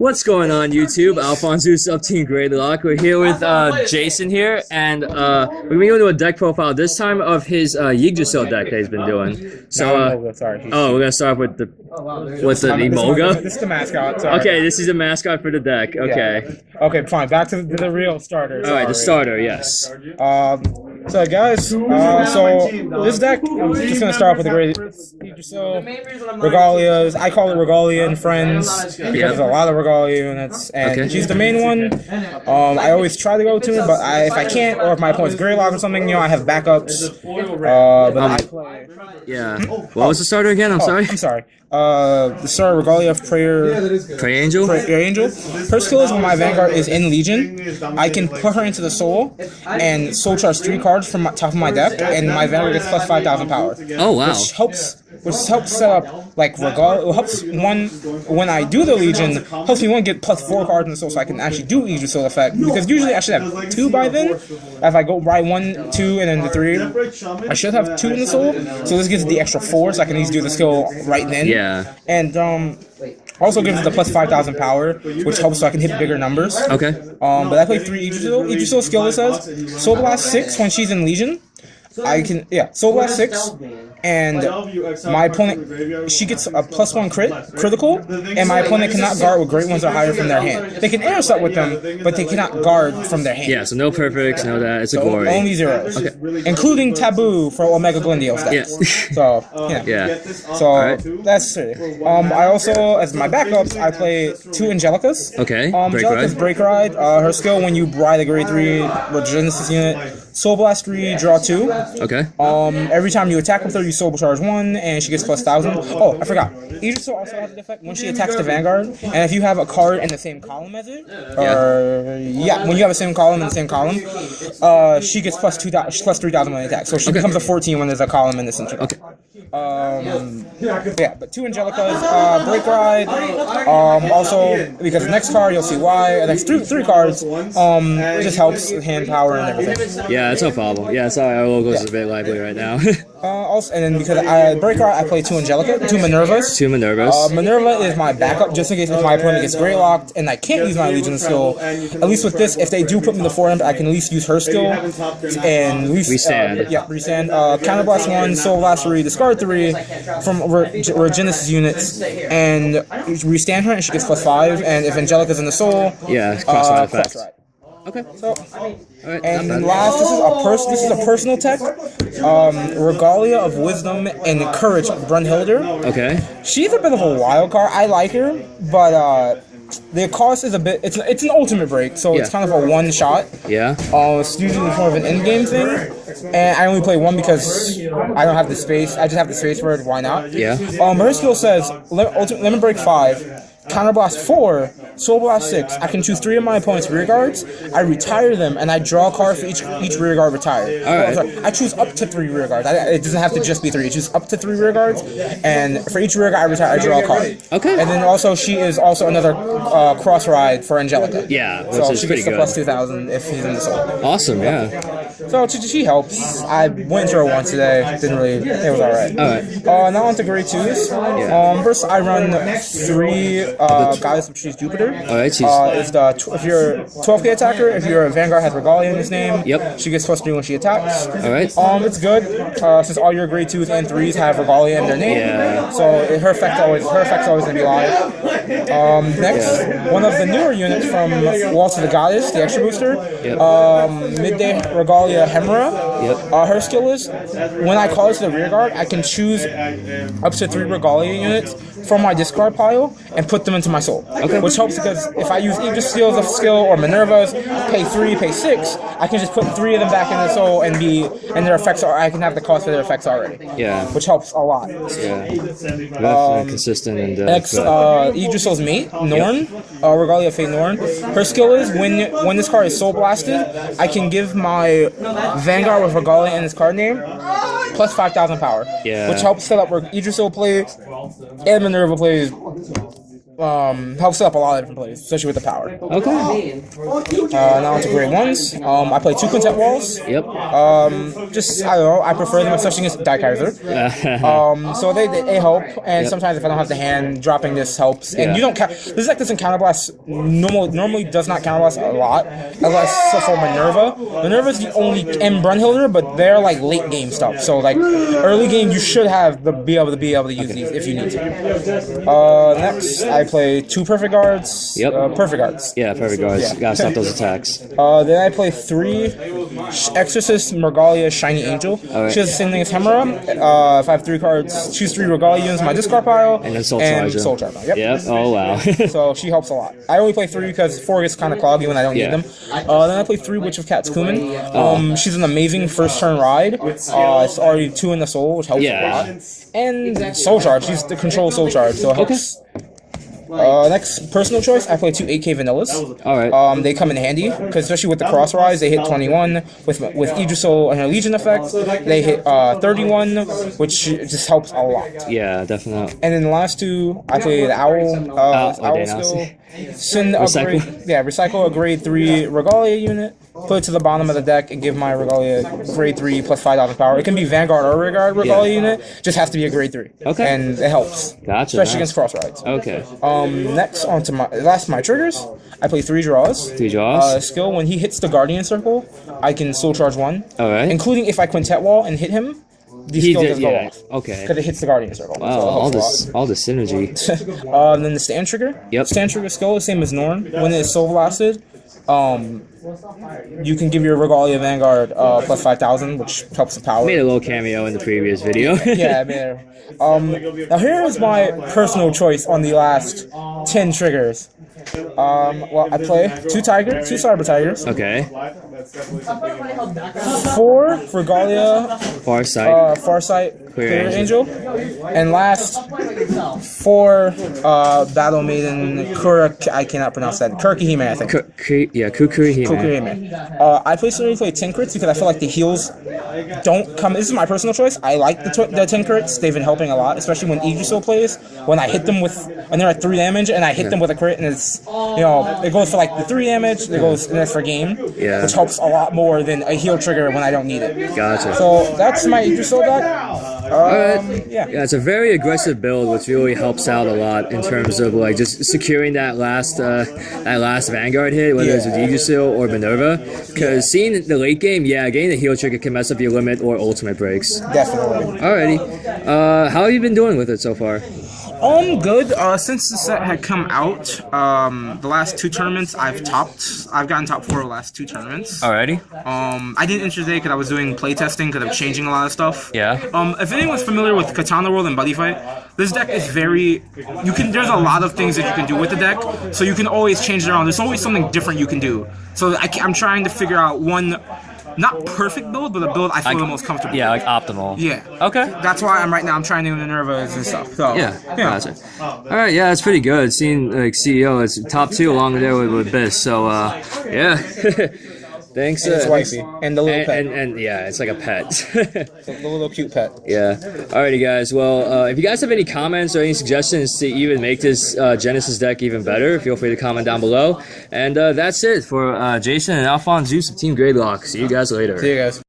What's going on, YouTube? Alphonsus of Team Gradelock. We're here with Jason here, and we're going to do a deck profile this time of his Yggdrasil deck that he's been doing. So, we're going to start with the Emolga. This is the mascot. Sorry. Okay, this is the mascot for the deck. Okay. Yeah. Okay, fine. Back to the real starter. All right, the starter. Yes. So guys, so this deck, I'm just gonna start off with the great Yggdrasil, Regalias. I call it Regalia and Friends because there's a lot of Regalia units, and she's the main one. I always try to go to it, but if I can't, or if my opponent's Gradelock or something, you know, I have backups. But I play. Yeah. What was the starter again? I'm sorry. I'm sorry. The starter Regalia of Prayer Angel. Prayer Angel. Her skill is when my Vanguard is in Legion, I can put her into the Soul and Soul charge 3 cards from the top of my deck, and my Vanguard gets plus 5,000 power. Oh wow! Which helps set up like Regalia. It helps when I do the Legion, helps me get plus 4 cards in the Soul, so I can actually do Yggdrasil effect. Because usually I should have 2 by then. If I go by 1, 2, and then the 3, I should have 2 in the Soul. So this gives it the extra 4, so I can easily do the skill right then. Yeah. And also gives it the plus 5,000 power, which helps so I can hit bigger numbers. Okay. But I play 3 Yggdrasil. Yggdrasil skill that says Soul Blast 6 when she's in Legion. I can, Soul Blast 6, and my opponent, she gets a plus 1 critical, and my opponent cannot guard with great ones or higher from their hand. They can intercept with them, but they cannot guard from their hand. Yeah, so no perfects, no that, it's a glory. Only zeros. Okay. Including Taboo for Omega Glendios decks. Yeah. So, yeah. So, that's it. I also, as my backups, I play 2 Angelicas. Okay, Angelica's Break Ride. Her skill when you ride a grade 3 Regenesis unit, Soul Blast 3, draw 2. Okay. Every time you attack with her, you Soul Charge 1, and she gets plus 1,000. Oh, I forgot. Yggdrasil also has an effect when she attacks the Vanguard, and if you have a card in the same column as it, when you have the same column in the same column, she gets plus 3,000 when they attack. So she becomes a 14 when there's a column in the center. Okay. But 2 Angelicas, Break Ride. Also, because the next card you'll see why. The next 3 cards, it just helps with hand power and everything. Yeah, that's no problem. Yeah, sorry, our logo's a bit lively right now. Also, and then because I Break Ride, I play 2 Angelica, 2 Minervas. 2 Minervas. Minerva is my backup just in case if my opponent gets Gradelocked and I can't use my Legion skill. At least with this, if they do put me in the forehand, I can at least use her skill and at least restand. Restand. Counterblast 1, Soul Blast 3, discard 3 from Regenesis units, and restand her, and she gets plus 5. And if Angelica's in the Soul, cross-ride effect. Okay. So, and then last, this is a personal tech. Regalia of Wisdom and Courage, Brunhilde. Okay. She's a bit of a wild card. I like her, but the cost is a bit. It's an ultimate break, so it's kind of a one shot. Yeah. It's usually more of an end game thing, and I only play 1 because I don't have the space. I just have the space for it. Why not? Yeah. Her skill says Lemon Break 5. Counterblast 4, Soul Blast 6. I can choose 3 of my opponent's rear guards. I retire them, and I draw a card for each rear guard retired. I choose up to 3 rear guards. It doesn't have to just be 3. I choose up to 3 rear guards, and for each rear guard I retire, I draw a card. Okay. And then also she is also another cross ride for Angelica. Yeah, which so is she pretty gets the good. plus 2,000 if he's in the Soul. Awesome, yeah. So she helps. I went to her once today. Didn't really. It was alright. Alright. Now on to grade 2s. First I run 3 Goddess of Trees Jupiter. Alright, if you're a 12k attacker, if your Vanguard has Regalia in his name, she gets plus 3 when she attacks. Alright. It's good since all your grade 2s and 3s have Regalia in their name. So her effect's always gonna be live. Next, one of the newer units from Waltz of the Goddess, the extra booster. Midday Regalia Hemera. Her skill is when I call it to the rear guard, I can choose up to 3 Regalia units from my discard pile and put them into my soul. Which helps because if I use Yggdrasil's of skill or Minerva's, pay 3, pay 6, I can just put 3 of them back in the soul and their effects I can have the cost of their effects already. Yeah. Which helps a lot. Yeah. Consistent and next, Yggdrasil's mate, Norn, Regalia Fate Norn. Her skill is when this card is soul blasted, I can give my Vanguard with Regalia in its card name plus 5,000 power. Yeah. Which helps set up where Yggdrasil plays and Minerva plays helps set up a lot of different plays, especially with the power. Okay. Now onto grade 1s. I play 2 quintet walls. Yep. Just, I don't know, I prefer them, especially against Die Kaiser. So they help, and sometimes if I don't have the hand, dropping this helps. And you don't this deck doesn't counterblast, normally does not counterblast a lot, unless for Minerva. Minerva's the only, and Brunhilder, but they're like late game stuff. So like early game, you should have be able to use these if you need to. Next, I play 2 perfect guards. Yep. Perfect guards. Yeah, perfect guards. Yeah. Gotta stop those attacks. Then I play 3 Exorcist Regalia Shiny Angel. Right. She has the same thing as Hemera. If I have 3 cards, choose 3 Regalia units in my discard pile. And then Soul Charger. Soul Charger. Yep. Oh, wow. So she helps a lot. I only play 3 because 4 gets kind of cloggy when I don't need them. Then I play 3 Witch of Cat's Kumin. She's an amazing first turn ride. It's already 2 in the soul, which helps a lot. And Soul Charge. She's the control Soul Charge, so it helps. Next personal choice, I play 2 8K vanillas. Alright. They come in handy, because especially with the cross rise, they hit 21. With Yggdrasil and her Legion effect, they hit 31, which just helps a lot. Yeah, definitely. And then the last 2, I play the Owl skill. Send recycle a grade 3 Regalia unit, put it to the bottom of the deck, and give my Regalia grade 3 plus 5,000 power. It can be Vanguard or Regalia unit, just has to be a grade 3. Okay. And it helps. Gotcha. Especially against cross rides. Okay. Next, on to my triggers. I play 3 draws. 3 draws. Skill, when he hits the Guardian Circle, I can Soul Charge 1. Alright. Including if I quintet wall and hit him, the skill doesn't go off. Okay. Because it hits the Guardian Circle. Wow, so all this synergy. Then the stand trigger. Yep. Stand trigger skill is same as Norn. When it is soul blasted, you can give your Regalia Vanguard plus 5,000, which helps the power. Made a little cameo in the previous video. Yeah, I made it. Now here is my personal choice on the last 10 triggers. Well, I play 2 Cyber Tigers. Okay. 4 Regalia. Farsight. Clear Angel. And last 4 Battle Maiden I cannot pronounce that. Kurkihime, I think. Kukurihime. I personally play 10 crits because I feel like the heals don't come. This is my personal choice. I like the 10 crits. They've been helping a lot, especially when Yggdrasil plays. When I hit them and they're at 3 damage, and I hit them with a crit, and it's, it goes for like the 3 damage, and that's for game, which helps a lot more than a heal trigger when I don't need it. Gotcha. So that's my Yggdrasil deck. Yeah, it's a very aggressive build, which really helps out a lot in terms of like just securing that last Vanguard hit, whether it's with Yggdrasil or Minerva. Because seeing the late game, getting the heal trigger can mess up your limit or ultimate breaks. Definitely. Alrighty. How have you been doing with it so far? Good. Since the set had come out, the last 2 tournaments I've gotten top 4 the last 2 tournaments. Alrighty. I didn't enter today because I was doing playtesting because I'm changing a lot of stuff. Yeah. If anyone's familiar with Katana World and Buddy Fight, this deck is there's a lot of things that you can do with the deck, so you can always change it around. There's always something different you can do. So I'm trying to figure out one, not perfect build, but a build I feel the most comfortable. Yeah, like optimal. Yeah. Okay. That's why I'm trying to Minervas and stuff. So, Gotcha. Alright, yeah, that's pretty good. Seeing like CEO, it's top 2 along there with Biss. So yeah. Thanks. And it's wifey. And the little pet. And yeah, it's like a pet. The little cute pet. Yeah. Alrighty, guys. Well, if you guys have any comments or any suggestions to even make this Genesis deck even better, feel free to comment down below. And that's it for Jason and Alphonse Zeus of Team Gradelock. See you guys later. See you guys.